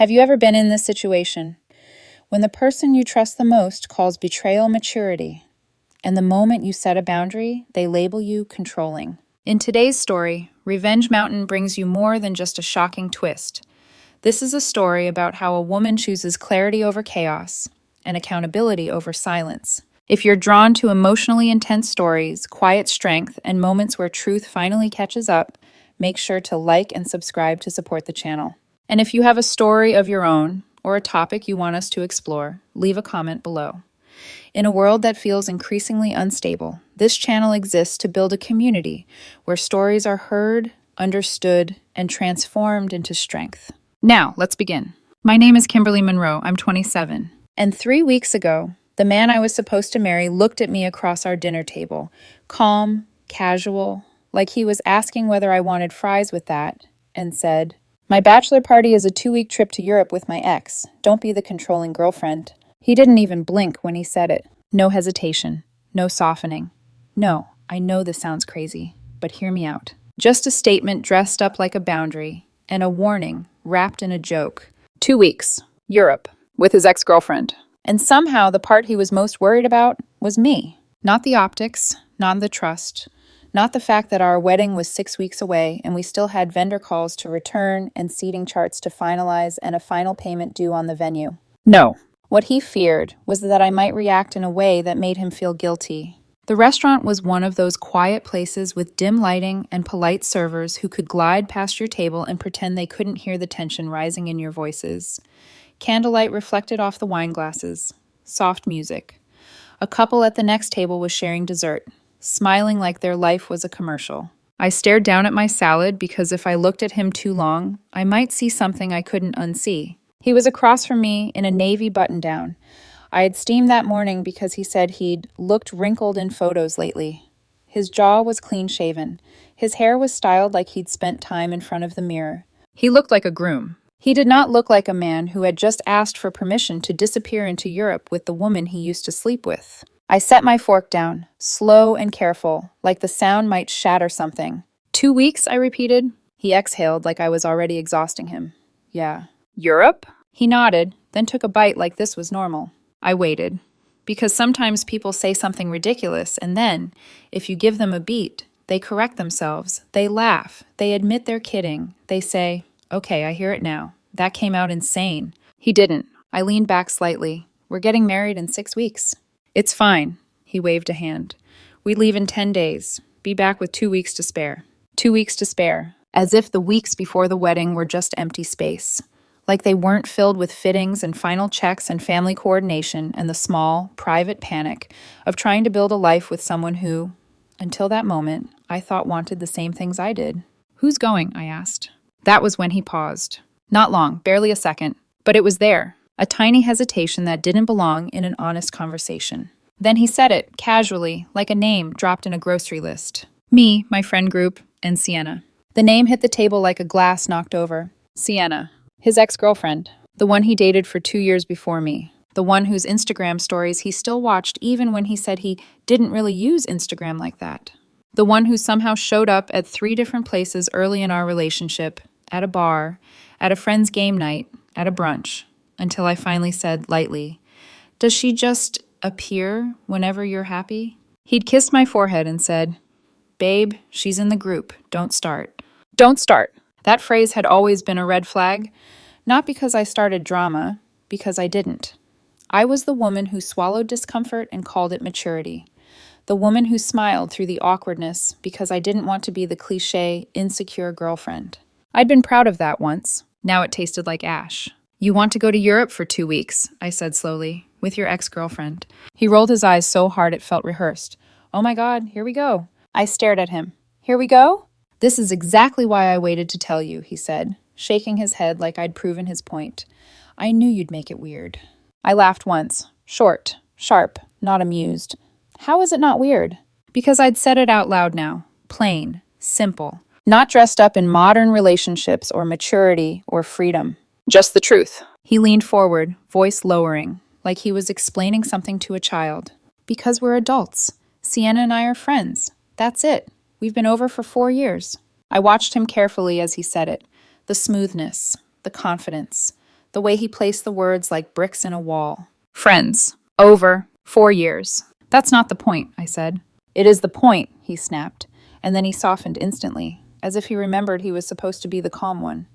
Have you ever been in this situation? When the person you trust the most calls betrayal maturity, and the moment you set a boundary, they label you controlling. In today's story, Revenge Mountain brings you more than just a shocking twist. This is a story about how a woman chooses clarity over chaos and accountability over silence. If you're drawn to emotionally intense stories, quiet strength, and moments where truth finally catches up, make sure to like and subscribe to support the channel. And if you have a story of your own or a topic you want us to explore, leave a comment below. In a world that feels increasingly unstable, this channel exists to build a community where stories are heard, understood, and transformed into strength. Now, let's begin. My name is Kimberly Monroe. I'm 27. And 3 weeks ago, the man I was supposed to marry looked at me across our dinner table, calm, casual, like he was asking whether I wanted fries with that, and said, "My bachelor party is a 2-week trip to Europe with my ex. Don't be the controlling girlfriend." He didn't even blink when he said it. No hesitation, no softening. No, I know this sounds crazy, but hear me out. Just a statement dressed up like a boundary, and a warning wrapped in a joke. 2 weeks, Europe, with his ex-girlfriend. And somehow the part he was most worried about was me. Not the optics, not the trust, not the fact that our wedding was 6 weeks away and we still had vendor calls to return and seating charts to finalize and a final payment due on the venue. No. What he feared was that I might react in a way that made him feel guilty. The restaurant was one of those quiet places with dim lighting and polite servers who could glide past your table and pretend they couldn't hear the tension rising in your voices. Candlelight reflected off the wine glasses. Soft music. A couple at the next table was sharing dessert, smiling like their life was a commercial. I stared down at my salad because if I looked at him too long, I might see something I couldn't unsee. He was across from me in a navy button-down. I had steamed that morning because he said he'd looked wrinkled in photos lately. His jaw was clean-shaven. His hair was styled like he'd spent time in front of the mirror. He looked like a groom. He did not look like a man who had just asked for permission to disappear into Europe with the woman he used to sleep with. I set my fork down, slow and careful, like the sound might shatter something. 2 weeks, I repeated. He exhaled like I was already exhausting him. Yeah. Europe? He nodded, then took a bite like this was normal. I waited. Because sometimes people say something ridiculous, and then, if you give them a beat, they correct themselves, they laugh, they admit they're kidding, they say, "Okay, I hear it now. That came out insane." He didn't. I leaned back slightly. "We're getting married in 6 weeks. "It's fine." He waved a hand. "We leave in 10 days. Be back with 2 weeks to spare." 2 weeks to spare. As if the weeks before the wedding were just empty space. Like they weren't filled with fittings and final checks and family coordination and the small, private panic of trying to build a life with someone who, until that moment, I thought wanted the same things I did. "Who's going?" I asked. That was when he paused. Not long, barely a second, but it was there. A tiny hesitation that didn't belong in an honest conversation. Then he said it, casually, like a name dropped in a grocery list. Me, my friend group, and Sienna. The name hit the table like a glass knocked over. Sienna. His ex-girlfriend. The one he dated for 2 years before me. The one whose Instagram stories he still watched even when he said he didn't really use Instagram like that. The one who somehow showed up at 3 different places early in our relationship, at a bar, at a friend's game night, at a brunch, until I finally said lightly, "Does she just appear whenever you're happy?" He'd kissed my forehead and said, "Babe, she's in the group. Don't start." Don't start. That phrase had always been a red flag, not because I started drama, because I didn't. I was the woman who swallowed discomfort and called it maturity. The woman who smiled through the awkwardness because I didn't want to be the cliché, insecure girlfriend. I'd been proud of that once. Now it tasted like ash. "You want to go to Europe for 2 weeks, I said slowly, "with your ex-girlfriend." He rolled his eyes so hard it felt rehearsed. "Oh my God, here we go." I stared at him. "Here we go?" "This is exactly why I waited to tell you," he said, shaking his head like I'd proven his point. "I knew you'd make it weird." I laughed once. Short, sharp, not amused. How is it not weird? Because I'd said it out loud now. Plain, simple. Not dressed up in modern relationships or maturity or freedom. Just the truth. He leaned forward, voice lowering, like he was explaining something to a child. "Because we're adults. Sienna and I are friends. That's it. We've been over for 4 years. I watched him carefully as he said it. The smoothness, the confidence, the way he placed the words like bricks in a wall. Friends. Over. 4 years. That's not the point, I said. It is the point, he snapped, and then he softened instantly, as if he remembered he was supposed to be the calm one.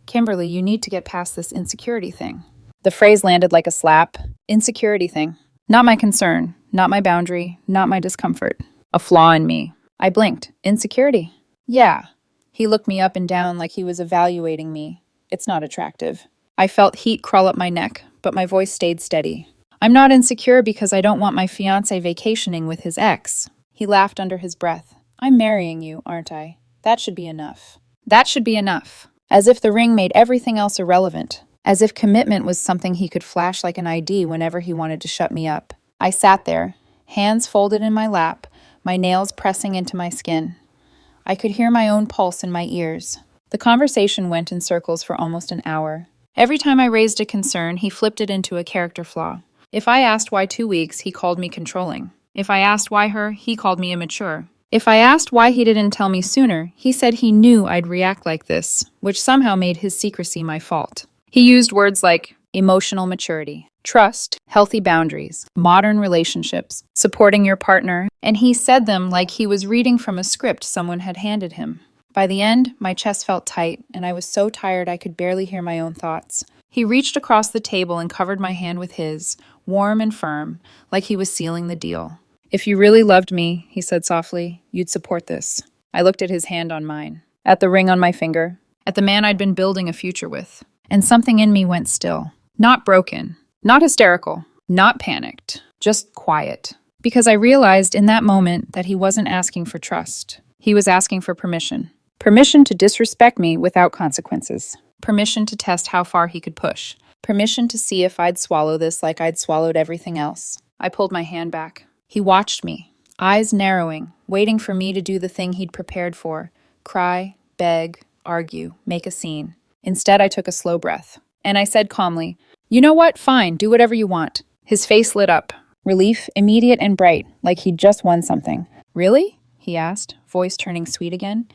Kimberly, you need to get past this insecurity thing. The phrase landed like a slap. Insecurity thing. Not my concern, not my boundary, not my discomfort. A flaw in me. I blinked. Insecurity? Yeah. He looked me up and down like he was evaluating me. It's not attractive. I felt heat crawl up my neck, but my voice stayed steady. I'm not insecure because I don't want my fiancé vacationing with his ex. He laughed under his breath. I'm marrying you, aren't I? That should be enough. That should be enough. As if the ring made everything else irrelevant. As if commitment was something he could flash like an ID whenever he wanted to shut me up. I sat there, hands folded in my lap, my nails pressing into my skin. I could hear my own pulse in my ears. The conversation went in circles for almost an hour. Every time I raised a concern, he flipped it into a character flaw. If I asked why 2 weeks, he called me controlling. If I asked why her, he called me immature. If I asked why he didn't tell me sooner, he said he knew I'd react like this, which somehow made his secrecy my fault. He used words like emotional maturity, trust, healthy boundaries, modern relationships, supporting your partner, and he said them like he was reading from a script someone had handed him. By the end, my chest felt tight, and I was so tired I could barely hear my own thoughts. He reached across the table and covered my hand with his, warm and firm, like he was sealing the deal. If you really loved me, he said softly, you'd support this. I looked at his hand on mine, at the ring on my finger, at the man I'd been building a future with. And something in me went still. Not broken, not hysterical, not panicked, just quiet. Because I realized in that moment that he wasn't asking for trust. He was asking for permission. Permission to disrespect me without consequences. Permission to test how far he could push. Permission to see if I'd swallow this like I'd swallowed everything else. I pulled my hand back. He watched me, eyes narrowing, waiting for me to do the thing he'd prepared for. Cry, beg, argue, make a scene. Instead, I took a slow breath. And I said calmly, you know what? Fine, do whatever you want. His face lit up. Relief, immediate and bright, like he'd just won something. Really? He asked, voice turning sweet again.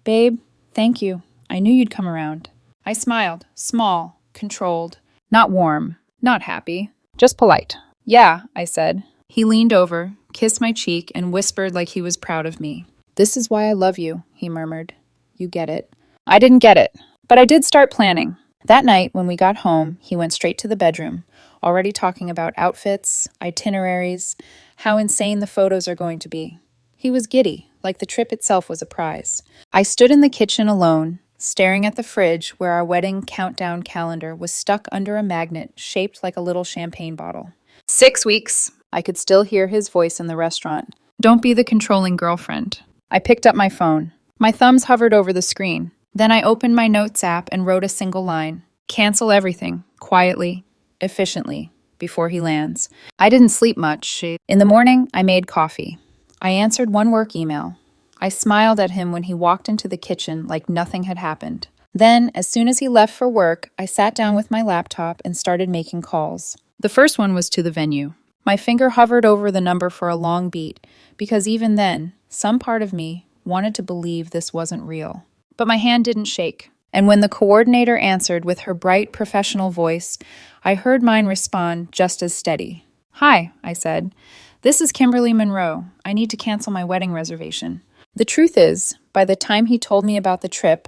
Babe, thank you. I knew you'd come around. I smiled, small, controlled, not warm, not happy, just polite. Yeah, I said. He leaned over, kissed my cheek, and whispered like he was proud of me. This is why I love you, he murmured. You get it. I didn't get it, but I did start planning. That night, when we got home, he went straight to the bedroom, already talking about outfits, itineraries, how insane the photos are going to be. He was giddy, like the trip itself was a prize. I stood in the kitchen alone, staring at the fridge where our wedding countdown calendar was stuck under a magnet shaped like a little champagne bottle. 6 weeks. I could still hear his voice in the restaurant. Don't be the controlling girlfriend. I picked up my phone. My thumbs hovered over the screen. Then I opened my notes app and wrote a single line. Cancel everything, quietly, efficiently, before he lands. I didn't sleep much. In the morning, I made coffee. I answered one work email. I smiled at him when he walked into the kitchen like nothing had happened. Then, as soon as he left for work, I sat down with my laptop and started making calls. The first one was to the venue. My finger hovered over the number for a long beat, because even then, some part of me wanted to believe this wasn't real. But my hand didn't shake. And when the coordinator answered with her bright, professional voice, I heard mine respond just as steady. Hi, I said. This is Kimberly Monroe. I need to cancel my wedding reservation. The truth is, by the time he told me about the trip,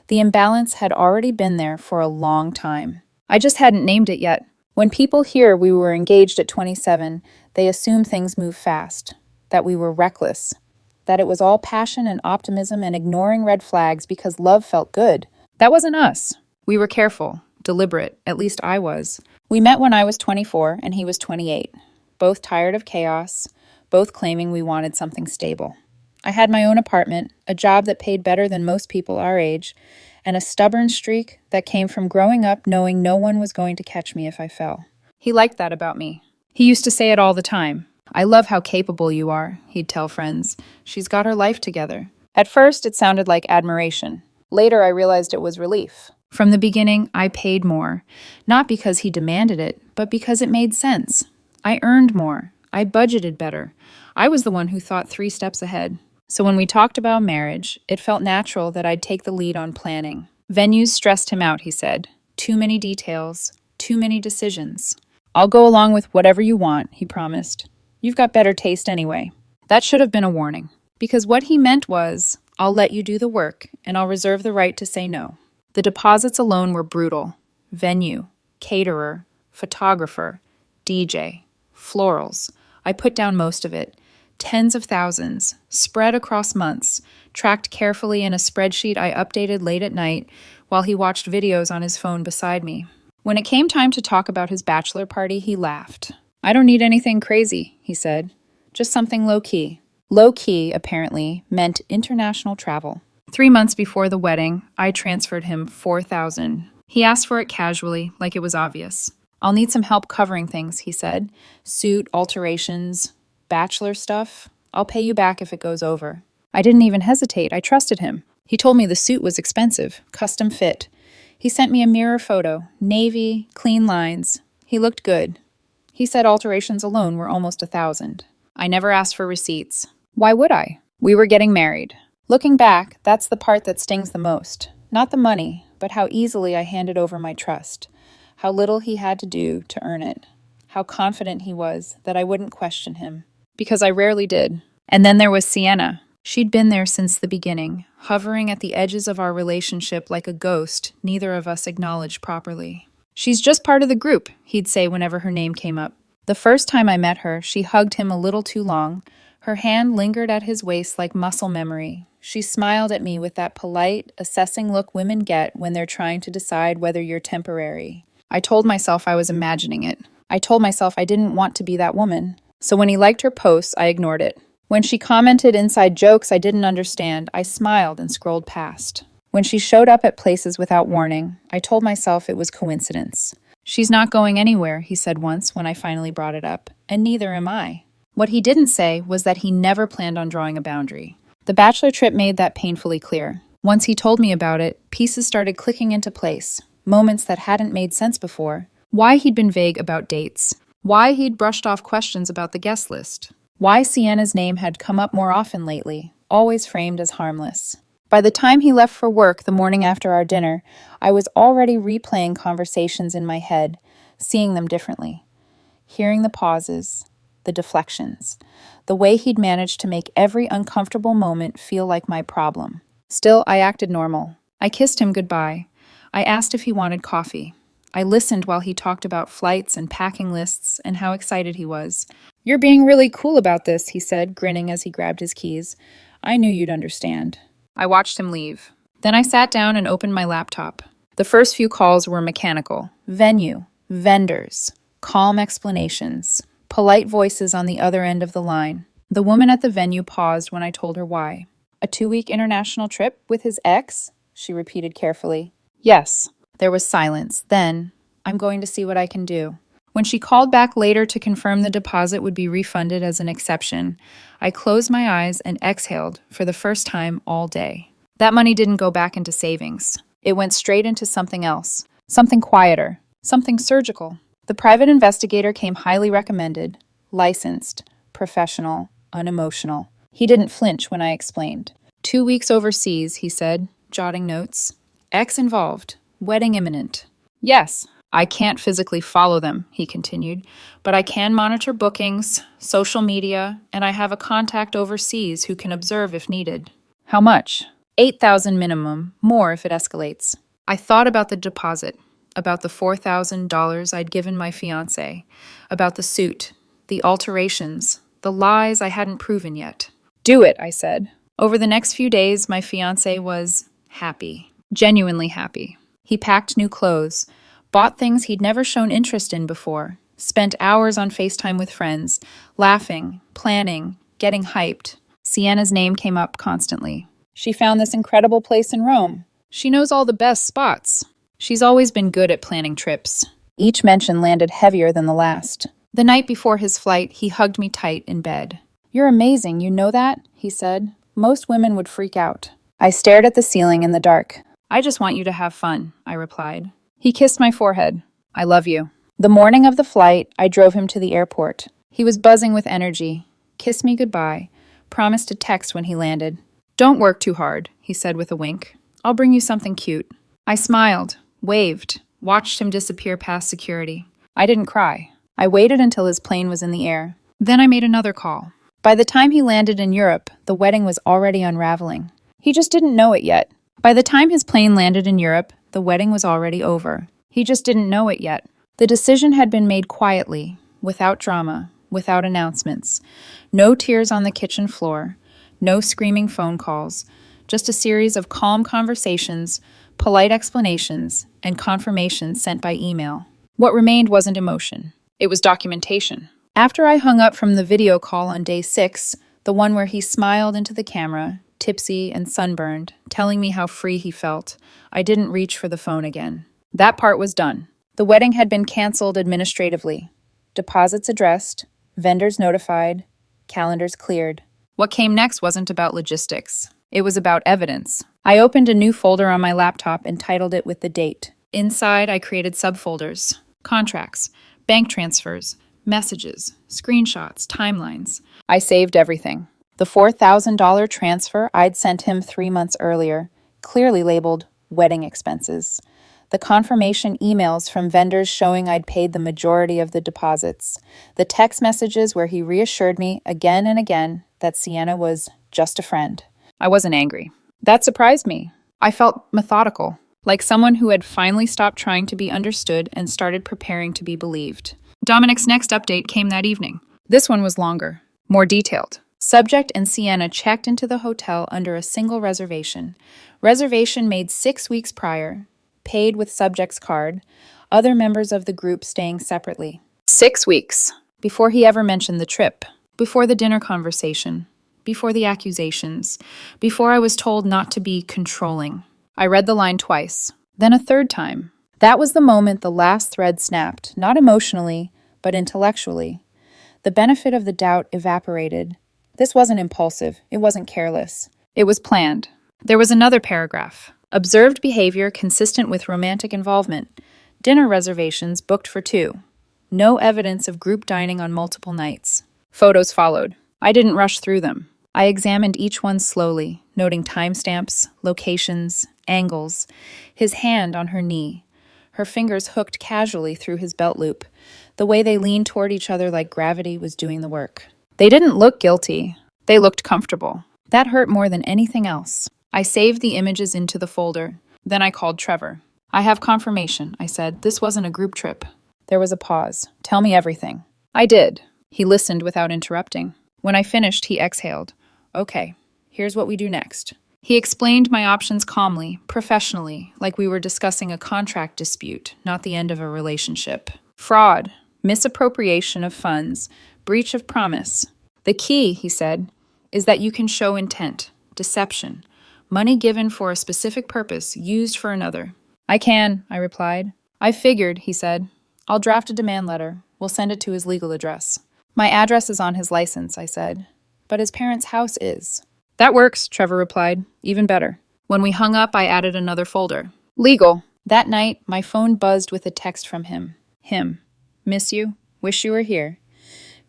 the imbalance had already been there for a long time. I just hadn't named it yet. When people hear we were engaged at 27, they assume things move fast, that we were reckless, that it was all passion and optimism and ignoring red flags because love felt good. That wasn't us. We were careful, deliberate, at least I was. We met when I was 24 and he was 28, both tired of chaos, both claiming we wanted something stable. I had my own apartment, a job that paid better than most people our age, and a stubborn streak that came from growing up knowing no one was going to catch me if I fell. He liked that about me. He used to say it all the time. I love how capable you are, he'd tell friends. She's got her life together. At first, it sounded like admiration. Later, I realized it was relief. From the beginning, I paid more, not because he demanded it, but because it made sense. I earned more. I budgeted better. I was the one who thought 3 steps ahead. So when we talked about marriage, it felt natural that I'd take the lead on planning. Venues stressed him out, he said. Too many details, too many decisions. I'll go along with whatever you want, he promised. You've got better taste anyway. That should have been a warning, because what he meant was, I'll let you do the work, and I'll reserve the right to say no. The deposits alone were brutal. Venue, caterer, photographer, DJ, florals. I put down most of it. Tens of thousands, spread across months, tracked carefully in a spreadsheet I updated late at night while he watched videos on his phone beside me. When it came time to talk about his bachelor party, he laughed. I don't need anything crazy, he said. Just something low-key. Low-key, apparently, meant international travel. 3 months before the wedding, I transferred him $4,000. He asked for it casually, like it was obvious. I'll need some help covering things, he said. Suit, alterations, bachelor stuff. I'll pay you back if it goes over. I didn't even hesitate. I trusted him. He told me the suit was expensive, custom fit. He sent me a mirror photo, navy, clean lines. He looked good. He said alterations alone were almost $1,000. I never asked for receipts. Why would I? We were getting married. Looking back, that's the part that stings the most. Not the money, but how easily I handed over my trust. How little he had to do to earn it. How confident he was that I wouldn't question him. Because I rarely did. And then there was Sienna. She'd been there since the beginning, hovering at the edges of our relationship like a ghost neither of us acknowledged properly. She's just part of the group, he'd say whenever her name came up. The first time I met her, she hugged him a little too long. Her hand lingered at his waist like muscle memory. She smiled at me with that polite, assessing look women get when they're trying to decide whether you're temporary. I told myself I was imagining it. I told myself I didn't want to be that woman. So when he liked her posts, I ignored it. When she commented inside jokes I didn't understand, I smiled and scrolled past. When she showed up at places without warning, I told myself it was coincidence. She's not going anywhere, he said once when I finally brought it up, and neither am I. What he didn't say was that he never planned on drawing a boundary. The bachelor trip made that painfully clear. Once he told me about it, pieces started clicking into place, moments that hadn't made sense before. Why he'd been vague about dates. Why he'd brushed off questions about the guest list. Why Sienna's name had come up more often lately, always framed as harmless. By the time he left for work the morning after our dinner, I was already replaying conversations in my head, seeing them differently. Hearing the pauses, the deflections, the way he'd managed to make every uncomfortable moment feel like my problem. Still, I acted normal. I kissed him goodbye. I asked if he wanted coffee. I listened while he talked about flights and packing lists and how excited he was. You're being really cool about this, he said, grinning as he grabbed his keys. I knew you'd understand. I watched him leave. Then I sat down and opened my laptop. The first few calls were mechanical. Venue, vendors, calm explanations, polite voices on the other end of the line. The woman at the venue paused when I told her why. A 2-week international trip with his ex? She repeated carefully. Yes. There was silence. Then, I'm going to see what I can do. When she called back later to confirm the deposit would be refunded as an exception, I closed my eyes and exhaled for the first time all day. That money didn't go back into savings. It went straight into something else, something quieter, something surgical. The private investigator came highly recommended, licensed, professional, unemotional. He didn't flinch when I explained. 2 weeks overseas, he said, jotting notes. Ex involved. Wedding imminent. Yes. I can't physically follow them, he continued, but I can monitor bookings, social media, and I have a contact overseas who can observe if needed. How much? $8,000 minimum, more if it escalates. I thought about the deposit, about the $4,000 I'd given my fiancé, about the suit, the alterations, the lies I hadn't proven yet. Do it, I said. Over the next few days, my fiancé was happy, genuinely happy. He packed new clothes, bought things he'd never shown interest in before, spent hours on FaceTime with friends, laughing, planning, getting hyped. Sienna's name came up constantly. She found this incredible place in Rome. She knows all the best spots. She's always been good at planning trips. Each mention landed heavier than the last. The night before his flight, he hugged me tight in bed. You're amazing, you know that? He said. Most women would freak out. I stared at the ceiling in the dark. I just want you to have fun, I replied. He kissed my forehead. I love you. The morning of the flight, I drove him to the airport. He was buzzing with energy. Kissed me goodbye. Promised to text when he landed. Don't work too hard, he said with a wink. I'll bring you something cute. I smiled, waved, watched him disappear past security. I didn't cry. I waited until his plane was in the air. Then I made another call. By the time he landed in Europe, the wedding was already unraveling. He just didn't know it yet. By the time his plane landed in Europe, the wedding was already over. He just didn't know it yet. The decision had been made quietly, without drama, without announcements. No tears on the kitchen floor, no screaming phone calls, just a series of calm conversations, polite explanations, and confirmations sent by email. What remained wasn't emotion. It was documentation. After I hung up from the video call on day 6, the one where he smiled into the camera, tipsy and sunburned, telling me how free he felt, I didn't reach for the phone again. That part was done. The wedding had been canceled administratively. Deposits addressed, vendors notified, calendars cleared. What came next wasn't about logistics. It was about evidence. I opened a new folder on my laptop and titled it with the date. Inside, I created subfolders: contracts, bank transfers, messages, screenshots, timelines. I saved everything. The $4,000 transfer I'd sent him 3 months earlier, clearly labeled wedding expenses. The confirmation emails from vendors showing I'd paid the majority of the deposits. The text messages where he reassured me again and again that Sienna was just a friend. I wasn't angry. That surprised me. I felt methodical, like someone who had finally stopped trying to be understood and started preparing to be believed. Dominic's next update came that evening. This one was longer, more detailed. Subject and Sienna checked into the hotel under a single reservation. Reservation made 6 weeks prior, paid with subject's card, other members of the group staying separately. 6 weeks, before he ever mentioned the trip, before the dinner conversation, before the accusations, before I was told not to be controlling. I read the line twice, then a third time. That was the moment the last thread snapped, not emotionally, but intellectually. The benefit of the doubt evaporated. This wasn't impulsive. It wasn't careless. It was planned. There was another paragraph. Observed behavior consistent with romantic involvement. Dinner reservations booked for 2. No evidence of group dining on multiple nights. Photos followed. I didn't rush through them. I examined each one slowly, noting timestamps, locations, angles. His hand on her knee. Her fingers hooked casually through his belt loop. The way they leaned toward each other like gravity was doing the work. They didn't look guilty. They looked comfortable. That hurt more than anything else. I saved the images into the folder. Then I called Trevor. I have confirmation, I said. This wasn't a group trip. There was a pause. Tell me everything. I did. He listened without interrupting. When I finished, he exhaled. Okay, here's what we do next. He explained my options calmly, professionally, like we were discussing a contract dispute, not the end of a relationship. Fraud, misappropriation of funds, breach of promise. The key, he said, is that you can show intent, deception, money given for a specific purpose, used for another. I can, I replied. I figured, he said. I'll draft a demand letter. We'll send it to his legal address. My address is on his license, I said. But his parents' house is. That works, Trevor replied. Even better. When we hung up, I added another folder. Legal. That night, my phone buzzed with a text from him. Him. Miss you. Wish you were here.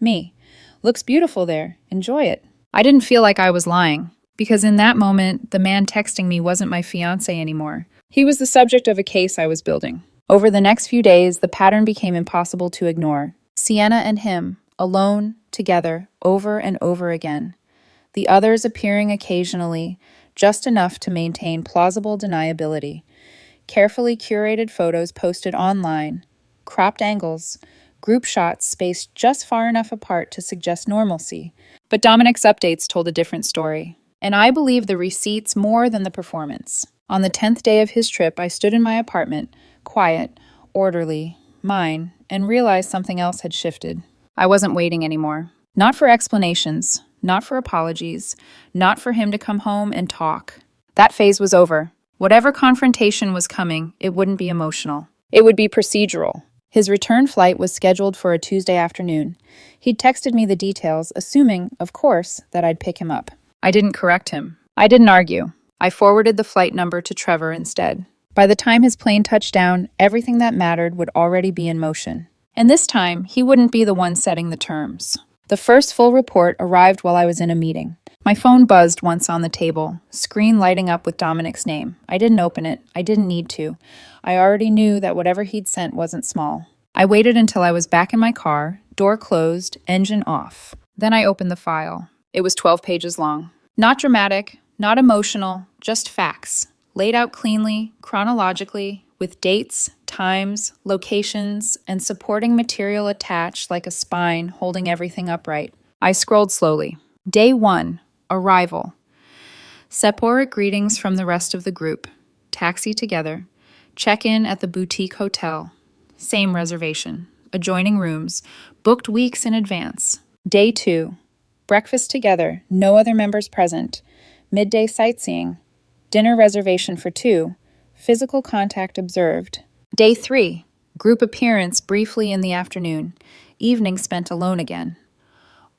Me. Looks beautiful there. Enjoy it. I didn't feel like I was lying, because in that moment, the man texting me wasn't my fiancé anymore. He was the subject of a case I was building. Over the next few days, the pattern became impossible to ignore. Sienna and him, alone, together, over and over again. The others appearing occasionally, just enough to maintain plausible deniability. Carefully curated photos posted online, cropped angles, group shots spaced just far enough apart to suggest normalcy. But Dominic's updates told a different story. And I believe the receipts more than the performance. On the 10th day of his trip, I stood in my apartment, quiet, orderly, mine, and realized something else had shifted. I wasn't waiting anymore. Not for explanations, not for apologies, not for him to come home and talk. That phase was over. Whatever confrontation was coming, it wouldn't be emotional. It would be procedural. His return flight was scheduled for a Tuesday afternoon. He'd texted me the details, assuming, of course, that I'd pick him up. I didn't correct him. I didn't argue. I forwarded the flight number to Trevor instead. By the time his plane touched down, everything that mattered would already be in motion. And this time, he wouldn't be the one setting the terms. The first full report arrived while I was in a meeting. My phone buzzed once on the table, screen lighting up with Dominic's name. I didn't open it. I didn't need to. I already knew that whatever he'd sent wasn't small. I waited until I was back in my car, door closed, engine off. Then I opened the file. It was 12 pages long. Not dramatic, not emotional, just facts, laid out cleanly, chronologically, with dates, times, locations, and supporting material attached like a spine holding everything upright. I scrolled slowly. Day 1. Arrival. Separate greetings from the rest of the group. Taxi together. Check-in at the boutique hotel. Same reservation. Adjoining rooms. Booked weeks in advance. Day 2. Breakfast together. No other members present. Midday sightseeing. Dinner reservation for 2. Physical contact observed. Day 3. Group appearance briefly in the afternoon. Evening spent alone again.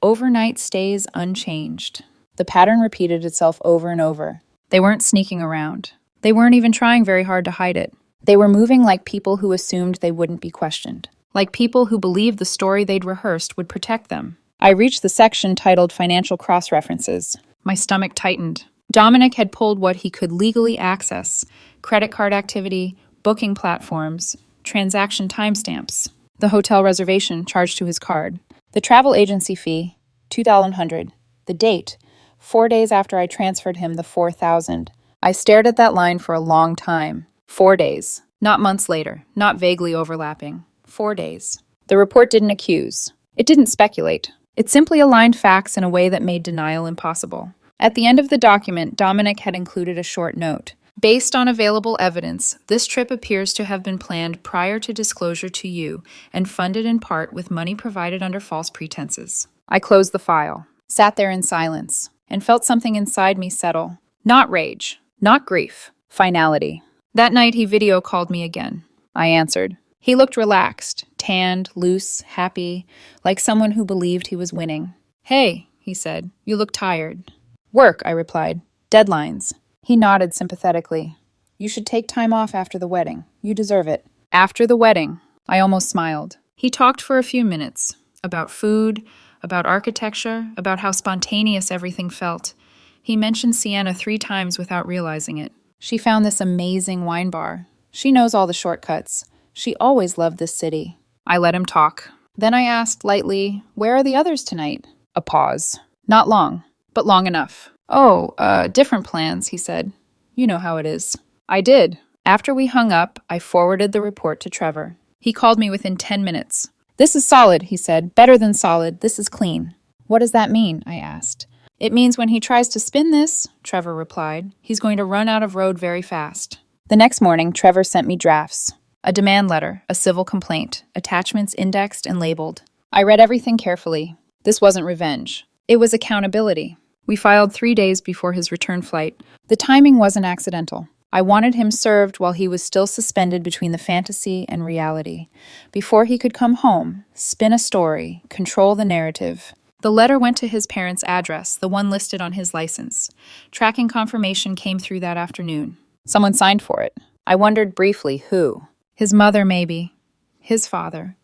Overnight stays unchanged. The pattern repeated itself over and over. They weren't sneaking around. They weren't even trying very hard to hide it. They were moving like people who assumed they wouldn't be questioned. Like people who believed the story they'd rehearsed would protect them. I reached the section titled Financial Cross-References. My stomach tightened. Dominic had pulled what he could legally access: credit card activity, booking platforms, transaction timestamps, the hotel reservation charged to his card, the travel agency fee, $2,100, the date, 4 days after I transferred him the $4,000. I stared at that line for a long time. 4 days. Not months later, not vaguely overlapping. 4 days. The report didn't accuse. It didn't speculate. It simply aligned facts in a way that made denial impossible. At the end of the document, Dominic had included a short note. Based on available evidence, this trip appears to have been planned prior to disclosure to you and funded in part with money provided under false pretenses. I closed the file, sat there in silence, and felt something inside me settle. Not rage, not grief, finality. That night he video called me again. I answered. He looked relaxed, tanned, loose, happy, like someone who believed he was winning. "Hey," he said, "you look tired." "Work," I replied. "Deadlines." He nodded sympathetically. "You should take time off after the wedding. You deserve it." After the wedding, I almost smiled. He talked for a few minutes. About food, about architecture, about how spontaneous everything felt. He mentioned Sienna 3 times without realizing it. She found this amazing wine bar. She knows all the shortcuts. She always loved this city. I let him talk. Then I asked lightly, "Where are the others tonight?" A pause. Not long, but long enough. "Oh, different plans," he said. "You know how it is." I did. After we hung up, I forwarded the report to Trevor. He called me within 10 minutes. "This is solid," he said. "Better than solid. This is clean." "What does that mean?" I asked. "It means when he tries to spin this," Trevor replied, "he's going to run out of road very fast." The next morning, Trevor sent me drafts. A demand letter, a civil complaint, attachments indexed and labeled. I read everything carefully. This wasn't revenge. It was accountability. We filed 3 days before his return flight. The timing wasn't accidental. I wanted him served while he was still suspended between the fantasy and reality. Before he could come home, spin a story, control the narrative. The letter went to his parents' address, the one listed on his license. Tracking confirmation came through that afternoon. Someone signed for it. I wondered briefly who. His mother, maybe. His father.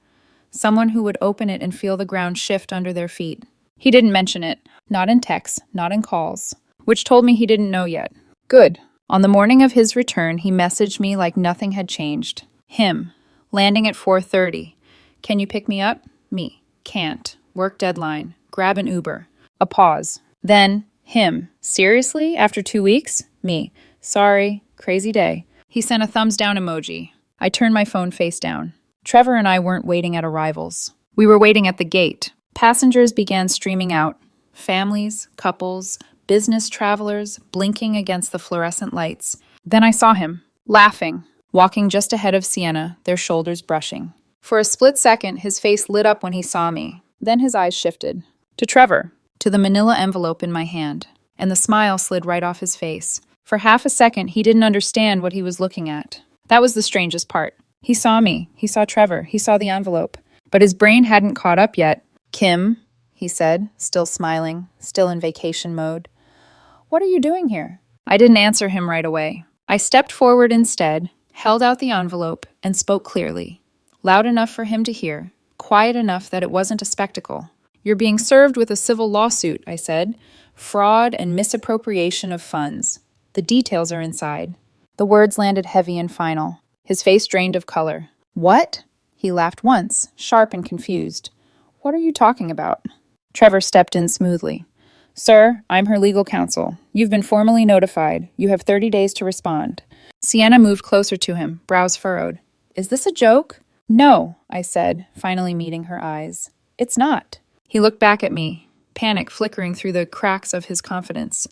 Someone who would open it and feel the ground shift under their feet. He didn't mention it. Not in texts, not in calls. Which told me he didn't know yet. Good. On the morning of his return, he messaged me like nothing had changed. Him. Landing at 4:30. "Can you pick me up?" Me. "Can't. Work deadline. Grab an Uber." A pause. Then, him. "Seriously? After 2 weeks?" Me. "Sorry. Crazy day." He sent a thumbs down emoji. I turned my phone face down. Trevor and I weren't waiting at arrivals. We were waiting at the gate. Passengers began streaming out. Families, couples, business travelers, blinking against the fluorescent lights. Then I saw him, laughing, walking just ahead of Sienna, their shoulders brushing. For a split second, his face lit up when he saw me. Then his eyes shifted. To Trevor, to the manila envelope in my hand. And the smile slid right off his face. For half a second, he didn't understand what he was looking at. That was the strangest part. He saw me. He saw Trevor. He saw the envelope. But his brain hadn't caught up yet. "Kim," he said, still smiling, still in vacation mode. "What are you doing here?" I didn't answer him right away. I stepped forward instead, held out the envelope, and spoke clearly. Loud enough for him to hear, quiet enough that it wasn't a spectacle. "You're being served with a civil lawsuit," I said, fraud and misappropriation of funds. The details are inside. The words landed heavy and final. His face drained of color. What? He laughed once, sharp and confused. What are you talking about? Trevor stepped in smoothly. Sir, I'm her legal counsel. You've been formally notified. You have 30 days to respond. Sienna moved closer to him, brows furrowed. Is this a joke? No, I said, finally meeting her eyes. It's not. He looked back at me, panic flickering through the cracks of his confidence.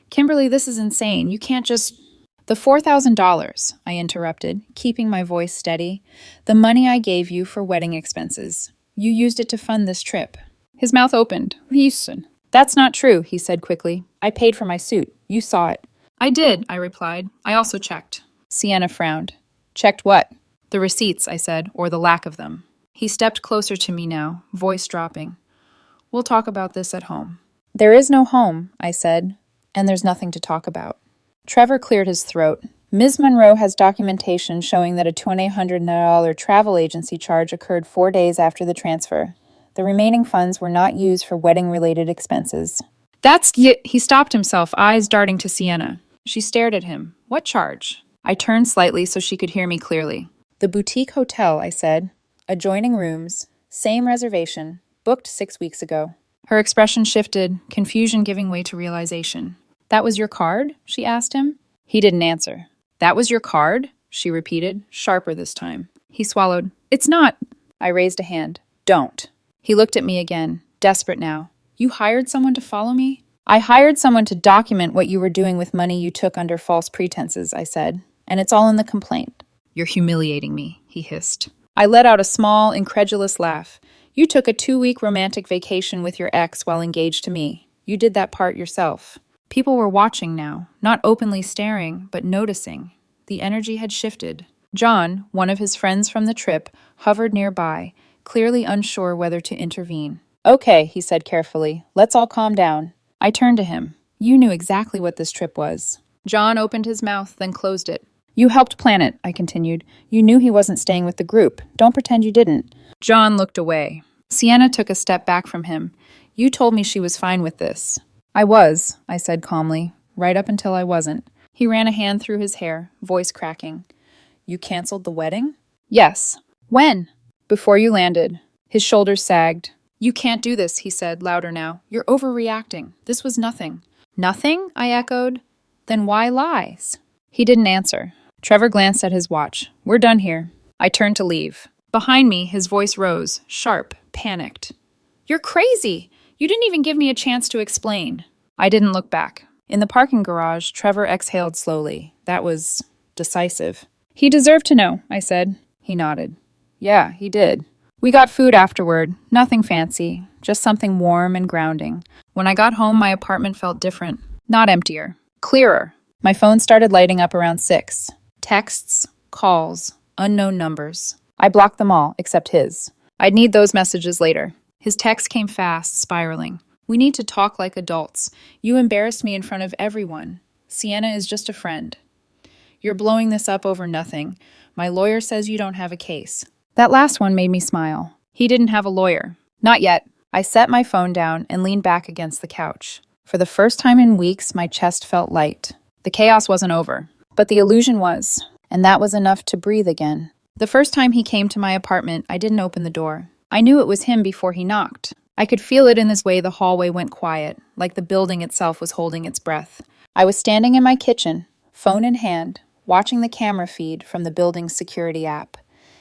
Kimberly, this is insane. You can't just... The $4,000, I interrupted, keeping my voice steady. The money I gave you for wedding expenses. You used it to fund this trip. His mouth opened. Listen. That's not true, he said quickly. I paid for my suit. You saw it. I did, I replied. I also checked. Sienna frowned. Checked what? The receipts, I said, or the lack of them. He stepped closer to me now, voice dropping. We'll talk about this at home. There is no home, I said, and there's nothing to talk about. Trevor cleared his throat. Ms. Monroe has documentation showing that a $2,800 travel agency charge occurred 4 days after the transfer. The remaining funds were not used for wedding-related expenses. He stopped himself, eyes darting to Sienna. She stared at him. What charge? I turned slightly so she could hear me clearly. The boutique hotel, I said. Adjoining rooms. Same reservation. Booked 6 weeks ago. Her expression shifted, confusion giving way to realization. That was your card? She asked him. He didn't answer. That was your card? She repeated, sharper this time. He swallowed. It's not. I raised a hand. Don't. He looked at me again, desperate now. You hired someone to follow me? I hired someone to document what you were doing with money you took under false pretenses, I said. And it's all in the complaint. You're humiliating me, he hissed. I let out a small, incredulous laugh. You took a 2-week romantic vacation with your ex while engaged to me. You did that part yourself. People were watching now, not openly staring, but noticing. The energy had shifted. John, one of his friends from the trip, hovered nearby, clearly unsure whether to intervene. Okay, he said carefully. Let's all calm down. I turned to him. You knew exactly what this trip was. John opened his mouth, then closed it. You helped plan it, I continued. You knew he wasn't staying with the group. Don't pretend you didn't. John looked away. Sienna took a step back from him. You told me she was fine with this. I was, I said calmly, right up until I wasn't. He ran a hand through his hair, voice cracking. You canceled the wedding? Yes. When? Before you landed. His shoulders sagged. You can't do this, he said, louder now. You're overreacting. This was nothing. Nothing? I echoed. Then why lies? He didn't answer. Trevor glanced at his watch. We're done here. I turned to leave. Behind me, his voice rose, sharp, panicked. You're crazy! You didn't even give me a chance to explain. I didn't look back. In the parking garage, Trevor exhaled slowly. That was decisive. He deserved to know, I said. He nodded. Yeah, he did. We got food afterward. Nothing fancy. Just something warm and grounding. When I got home, my apartment felt different. Not emptier. Clearer. My phone started lighting up around 6. Texts, calls, unknown numbers. I blocked them all, except his. I'd need those messages later. His text came fast, spiraling. We need to talk like adults. You embarrassed me in front of everyone. Sienna is just a friend. You're blowing this up over nothing. My lawyer says you don't have a case. That last one made me smile. He didn't have a lawyer. Not yet. I set my phone down and leaned back against the couch. For the first time in weeks, my chest felt light. The chaos wasn't over, but the illusion was, and that was enough to breathe again. The first time he came to my apartment, I didn't open the door. I knew it was him before he knocked. I could feel it in this way the hallway went quiet, like the building itself was holding its breath. I was standing in my kitchen, phone in hand, watching the camera feed from the building's security app.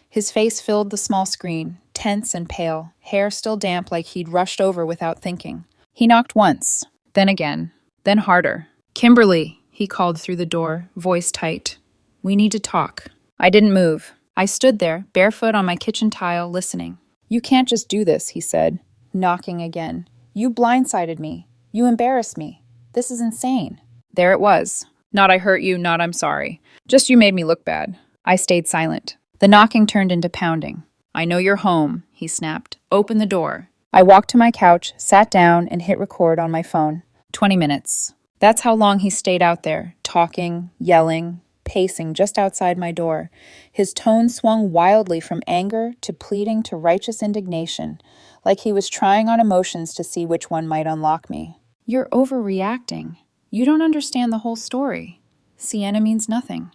His face filled the small screen, tense and pale, hair still damp like he'd rushed over without thinking. He knocked once, then again, then harder. Kimberly, he called through the door, voice tight. We need to talk. I didn't move. I stood there, barefoot on my kitchen tile, listening. You can't just do this, he said, knocking again. You blindsided me. You embarrassed me. This is insane. There it was. Not I hurt you, not I'm sorry. Just you made me look bad. I stayed silent. The knocking turned into pounding. I know you're home, he snapped. Open the door. I walked to my couch, sat down, and hit record on my phone. 20 minutes. That's how long he stayed out there, talking, yelling, pacing just outside my door. His tone swung wildly from anger to pleading to righteous indignation, like he was trying on emotions to see which one might unlock me. You're overreacting. You don't understand the whole story. Sienna means nothing.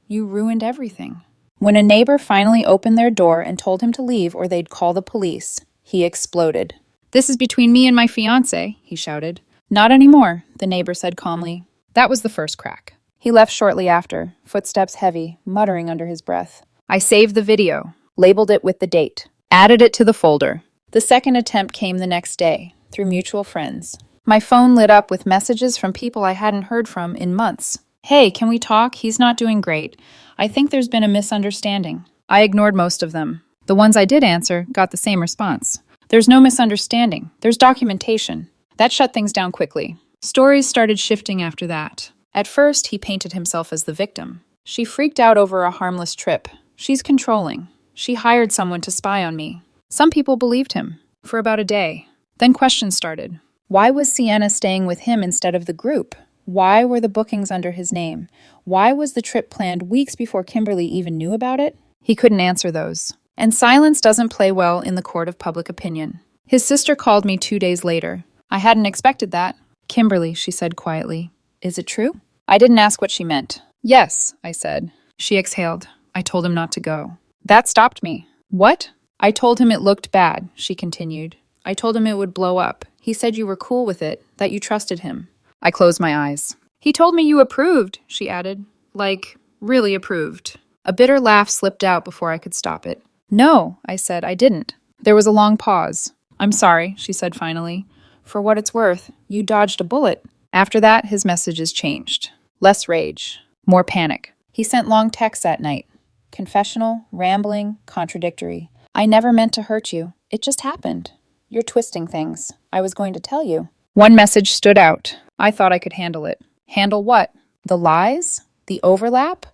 You ruined everything. When a neighbor finally opened their door and told him to leave or they'd call the police, he exploded. "This is between me and my fiancé," he shouted. "Not anymore," the neighbor said calmly. That was the first crack. He left shortly after, footsteps heavy, muttering under his breath. I saved the video, labeled it with the date, added it to the folder. The second attempt came the next day, through mutual friends. My phone lit up with messages from people I hadn't heard from in months. "Hey, can we talk? He's not doing great. I think there's been a misunderstanding." I ignored most of them. The ones I did answer got the same response. "There's no misunderstanding. There's documentation." That shut things down quickly. Stories started shifting after that. At first, he painted himself as the victim. "She freaked out over a harmless trip. She's controlling. She hired someone to spy on me." Some people believed him, for about a day. Then questions started. Why was Sienna staying with him instead of the group? Why were the bookings under his name? Why was the trip planned weeks before Kimberly even knew about it? He couldn't answer those. And silence doesn't play well in the court of public opinion. His sister called me 2 days later. "I hadn't expected that." "Kimberly," she said quietly. "Is it true?" I didn't ask what she meant. "Yes," I said. She exhaled. "I told him not to go." That stopped me. "What?" "I told him it looked bad," she continued. "I told him it would blow up. He said you were cool with it, that you trusted him." I closed my eyes. "He told me you approved," she added. "Like, really approved." A bitter laugh slipped out before I could stop it. "No," I said, "I didn't." There was a long pause. "I'm sorry," she said finally. "For what it's worth, you dodged a bullet." After that, his messages changed. Less rage, more panic. He sent long texts at night. Confessional, rambling, contradictory. "I never meant to hurt you. It just happened. You're twisting things. I was going to tell you." One message stood out. I thought I could handle it. Handle what? The lies? The overlap?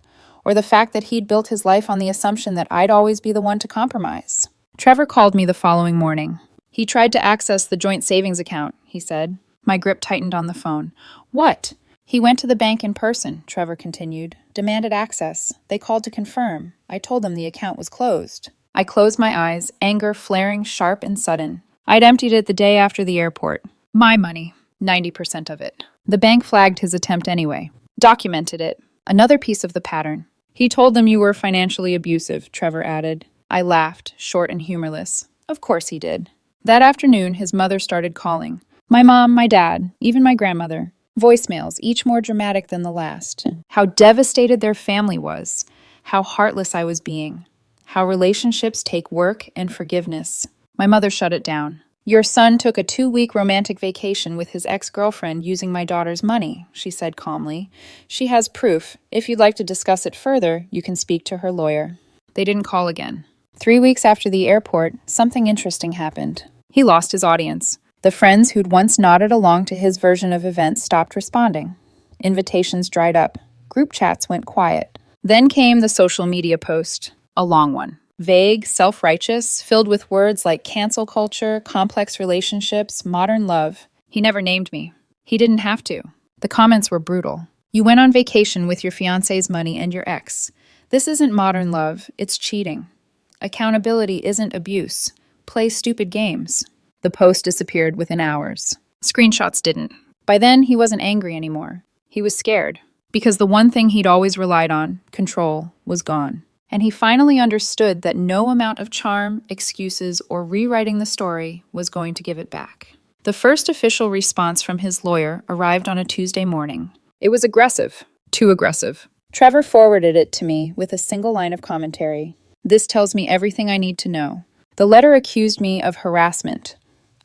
Or the fact that he'd built his life on the assumption that I'd always be the one to compromise? Trevor called me the following morning. He tried to access the joint savings account, he said. My grip tightened on the phone. "What?" "He went to the bank in person," Trevor continued. "Demanded access. They called to confirm. I told them the account was closed." I closed my eyes, anger flaring sharp and sudden. I'd emptied it the day after the airport. My money. 90% of it. The bank flagged his attempt anyway. Documented it. Another piece of the pattern. "He told them you were financially abusive," Trevor added. I laughed, short and humorless. Of course he did. That afternoon, his mother started calling. My mom, my dad, even my grandmother. Voicemails, each more dramatic than the last. How devastated their family was. How heartless I was being. How relationships take work and forgiveness. My mother shut it down. "Your son took a 2-week romantic vacation with his ex-girlfriend using my daughter's money," she said calmly. "She has proof. If you'd like to discuss it further, you can speak to her lawyer." They didn't call again. 3 weeks after the airport, something interesting happened. He lost his audience. The friends who'd once nodded along to his version of events stopped responding. Invitations dried up. Group chats went quiet. Then came the social media post, a long one. Vague, self-righteous, filled with words like cancel culture, complex relationships, modern love. He never named me. He didn't have to. The comments were brutal. "You went on vacation with your fiancé's money and your ex. This isn't modern love, it's cheating. Accountability isn't abuse. Play stupid games." The post disappeared within hours. Screenshots didn't. By then, he wasn't angry anymore. He was scared, because the one thing he'd always relied on, control, was gone. And he finally understood that no amount of charm, excuses, or rewriting the story was going to give it back. The first official response from his lawyer arrived on a Tuesday morning. It was aggressive. Too aggressive. Trevor forwarded it to me with a single line of commentary. "This tells me everything I need to know." The letter accused me of harassment,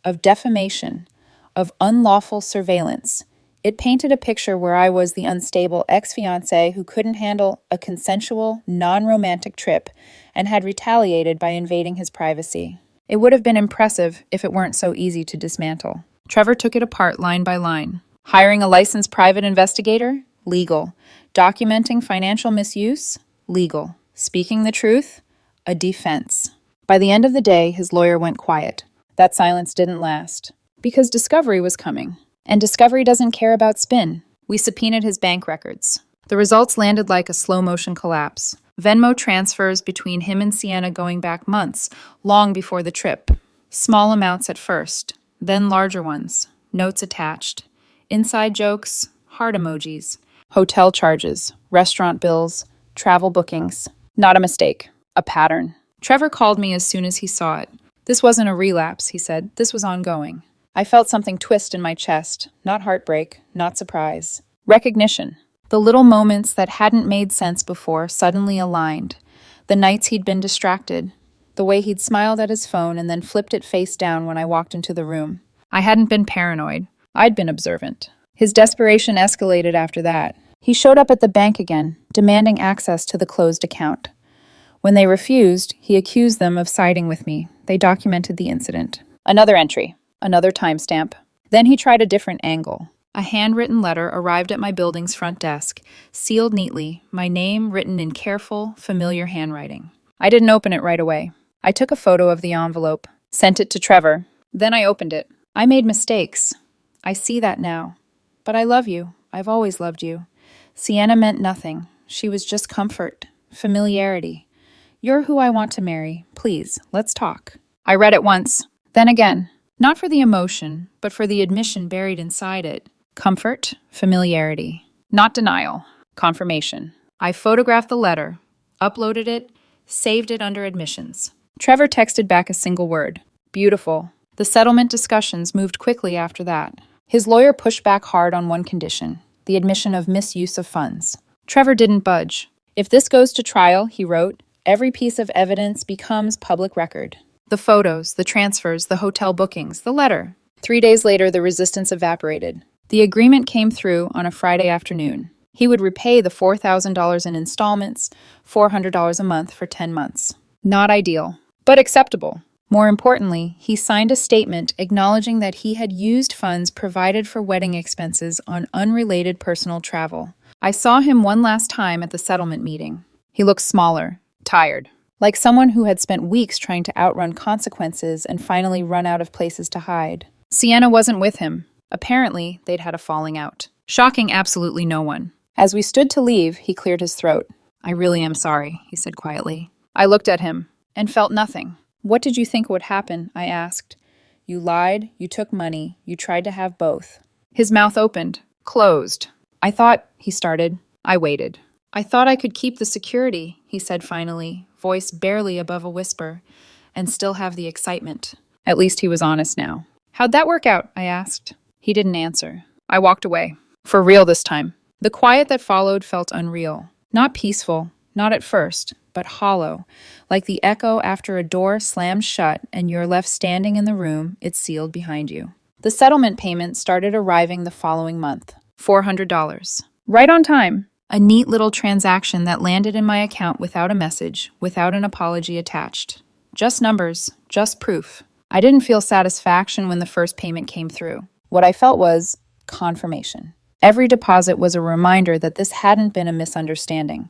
of defamation, of unlawful surveillance. It painted a picture where I was the unstable ex-fiancé who couldn't handle a consensual, non-romantic trip and had retaliated by invading his privacy. It would have been impressive if it weren't so easy to dismantle. Trevor took it apart line by line. Hiring a licensed private investigator? Legal. Documenting financial misuse? Legal. Speaking the truth? A defense. By the end of the day, his lawyer went quiet. That silence didn't last. Because discovery was coming. And discovery doesn't care about spin. We subpoenaed his bank records. The results landed like a slow-motion collapse. Venmo transfers between him and Sienna going back months, long before the trip. Small amounts at first, then larger ones. Notes attached. Inside jokes, heart emojis, hotel charges, restaurant bills, travel bookings. Not a mistake, a pattern. Trevor called me as soon as he saw it. This wasn't a relapse, he said. This was ongoing. I felt something twist in my chest, not heartbreak, not surprise. Recognition. The little moments that hadn't made sense before suddenly aligned. The nights he'd been distracted. The way he'd smiled at his phone and then flipped it face down when I walked into the room. I hadn't been paranoid. I'd been observant. His desperation escalated after that. He showed up at the bank again, demanding access to the closed account. When they refused, he accused them of siding with me. They documented the incident. Another entry. Another timestamp. Then he tried a different angle. A handwritten letter arrived at my building's front desk, sealed neatly, my name written in careful, familiar handwriting. I didn't open it right away. I took a photo of the envelope, sent it to Trevor. Then I opened it. I made mistakes. I see that now. But I love you. I've always loved you. Sienna meant nothing. She was just comfort, familiarity. You're who I want to marry. Please, let's talk. I read it once, then again. Not for the emotion, but for the admission buried inside it. Comfort, familiarity. Not denial, confirmation. I photographed the letter, uploaded it, saved it under admissions. Trevor texted back a single word. Beautiful. The settlement discussions moved quickly after that. His lawyer pushed back hard on one condition, the admission of misuse of funds. Trevor didn't budge. If this goes to trial, he wrote, every piece of evidence becomes public record. The photos, the transfers, the hotel bookings, the letter. 3 days later, the resistance evaporated. The agreement came through on a Friday afternoon. He would repay the $4,000 in installments, $400 a month for 10 months. Not ideal, but acceptable. More importantly, he signed a statement acknowledging that he had used funds provided for wedding expenses on unrelated personal travel. I saw him one last time at the settlement meeting. He looked smaller, tired, like someone who had spent weeks trying to outrun consequences and finally run out of places to hide. Sienna wasn't with him. Apparently, they'd had a falling out. Shocking absolutely no one. As we stood to leave, he cleared his throat. I really am sorry, he said quietly. I looked at him and felt nothing. What did you think would happen? I asked. You lied, you took money, you tried to have both. His mouth opened, closed. I thought, he started. I waited. I thought I could keep the security, he said finally, voice barely above a whisper, and still have the excitement. At least he was honest now. How'd that work out? I asked. He didn't answer. I walked away. For real this time. The quiet that followed felt unreal. Not peaceful, not at first, but hollow, like the echo after a door slams shut and you're left standing in the room it's sealed behind you. The settlement payment started arriving the following month. $400. Right on time. A neat little transaction that landed in my account without a message, without an apology attached. Just numbers, just proof. I didn't feel satisfaction when the first payment came through. What I felt was confirmation. Every deposit was a reminder that this hadn't been a misunderstanding,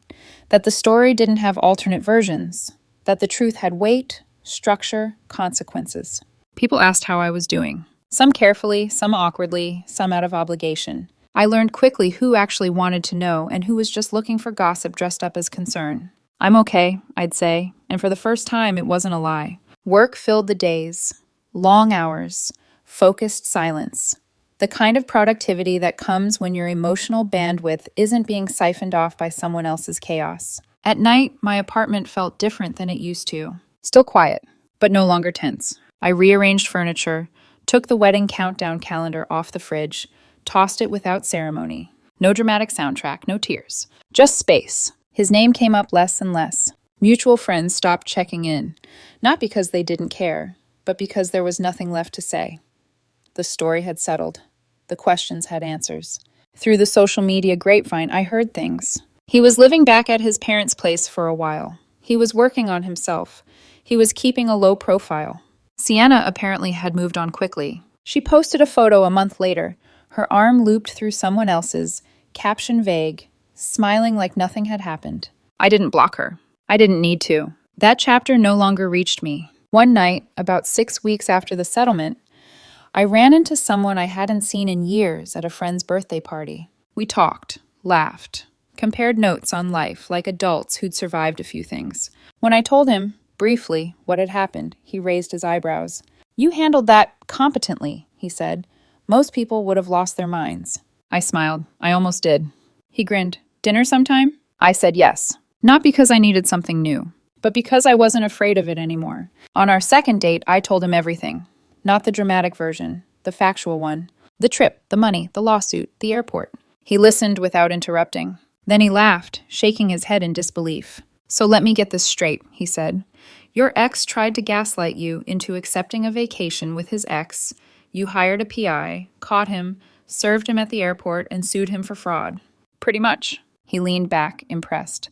that the story didn't have alternate versions, that the truth had weight, structure, consequences. People asked how I was doing. Some carefully, some awkwardly, some out of obligation. I learned quickly who actually wanted to know and who was just looking for gossip dressed up as concern. I'm okay, I'd say, and for the first time it wasn't a lie. Work filled the days. Long hours. Focused silence. The kind of productivity that comes when your emotional bandwidth isn't being siphoned off by someone else's chaos. At night, my apartment felt different than it used to. Still quiet, but no longer tense. I rearranged furniture, took the wedding countdown calendar off the fridge, tossed it without ceremony. No dramatic soundtrack, no tears. Just space. His name came up less and less. Mutual friends stopped checking in, not because they didn't care, but because there was nothing left to say. The story had settled. The questions had answers. Through the social media grapevine, I heard things. He was living back at his parents' place for a while. He was working on himself. He was keeping a low profile. Sienna apparently had moved on quickly. She posted a photo a month later, her arm looped through someone else's, caption vague, smiling like nothing had happened. I didn't block her. I didn't need to. That chapter no longer reached me. One night, about 6 weeks after the settlement, I ran into someone I hadn't seen in years at a friend's birthday party. We talked, laughed, compared notes on life like adults who'd survived a few things. When I told him, briefly, what had happened, he raised his eyebrows. You handled that competently, he said, Most people would have lost their minds. I smiled. I almost did. He grinned. Dinner sometime? I said yes. Not because I needed something new, but because I wasn't afraid of it anymore. On our second date, I told him everything. Not the dramatic version, the factual one. The trip, the money, the lawsuit, the airport. He listened without interrupting. Then he laughed, shaking his head in disbelief. So let me get this straight, he said. Your ex tried to gaslight you into accepting a vacation with his ex. You hired a PI, caught him, served him at the airport, and sued him for fraud. Pretty much. He leaned back, impressed.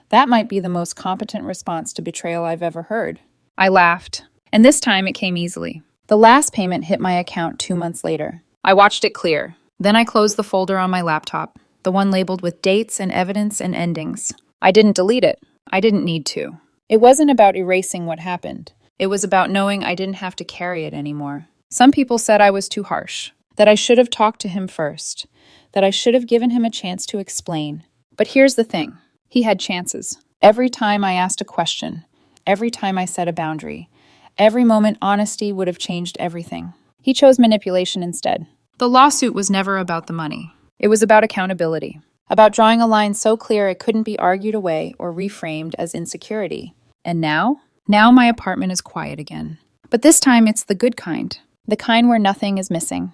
That might be the most competent response to betrayal I've ever heard. I laughed, and this time it came easily. The last payment hit my account 2 months later. I watched it clear. Then I closed the folder on my laptop, the one labeled with dates and evidence and endings. I didn't delete it. I didn't need to. It wasn't about erasing what happened. It was about knowing I didn't have to carry it anymore. Some people said I was too harsh, that I should have talked to him first, that I should have given him a chance to explain. But here's the thing. He had chances. Every time I asked a question, every time I set a boundary, every moment honesty would have changed everything. He chose manipulation instead. The lawsuit was never about the money. It was about accountability, about drawing a line so clear it couldn't be argued away or reframed as insecurity. And now? Now my apartment is quiet again. But this time it's the good kind, the kind where nothing is missing.